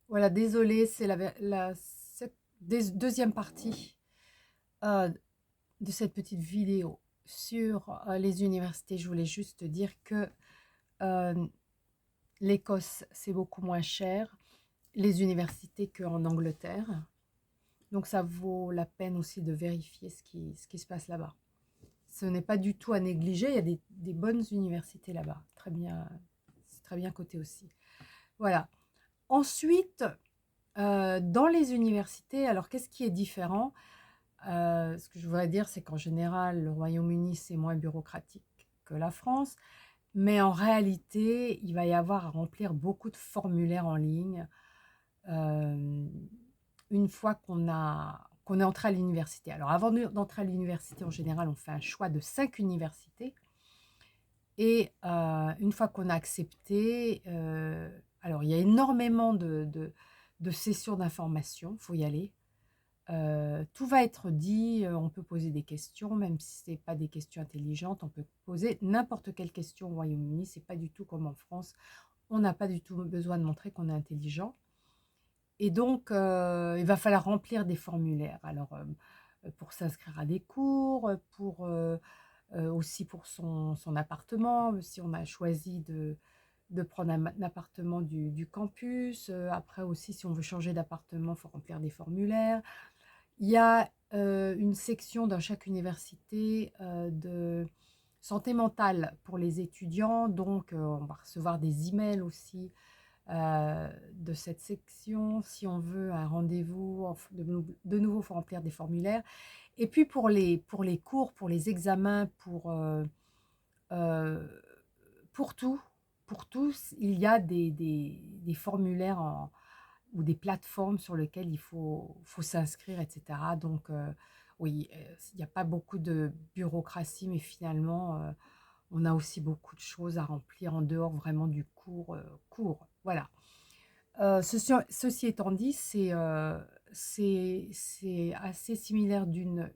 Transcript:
Voilà, désolée, c'est deuxième partie euh, de cette petite vidéo sur les universités. Je voulais juste te dire que euh, l'Écosse, c'est beaucoup moins cher, les universités qu'en Angleterre. Donc ça vaut la peine aussi de vérifier ce qui se passe là-bas. Ce n'est pas du tout à négliger, il y a des bonnes universités là-bas. Très bien, c'est très bien coté aussi. Voilà. Ensuite, dans les universités, alors qu'est-ce qui est différent? Ce que je voudrais dire, c'est qu'en général, le Royaume-Uni, c'est moins bureaucratique que la France, mais en réalité, il va y avoir à remplir beaucoup de formulaires en ligne euh, une fois qu'on est entré à l'université. Alors, avant d'entrer à l'université, en général, on fait un choix de 5 universités. Et une fois qu'on a accepté, alors il y a énormément de sessions d'information, il faut y aller. Tout va être dit, on peut poser des questions, même si ce n'est pas des questions intelligentes, on peut poser n'importe quelle question au Royaume-Uni, c'est pas du tout comme en France, on n'a pas du tout besoin de montrer qu'on est intelligent. Et donc, il va falloir remplir des formulaires. Alors, pour s'inscrire à des cours, aussi pour son appartement, si on a choisi de prendre un appartement du campus. Après aussi, si on veut changer d'appartement, il faut remplir des formulaires. Il y a une section dans chaque université de santé mentale pour les étudiants. Donc, on va recevoir des emails aussi de cette section. Si on veut un rendez-vous, de nouveau, il faut remplir des formulaires. Et puis pour les cours, pour les examens, euh, pour tout, pour tous, il y a des formulaires ou des plateformes sur lesquelles il faut s'inscrire, etc. Donc, oui, il n'y a pas beaucoup de bureaucratie, mais finalement, on a aussi beaucoup de choses à remplir en dehors vraiment du cours. Voilà. Ceci étant dit, c'est assez similaire d'une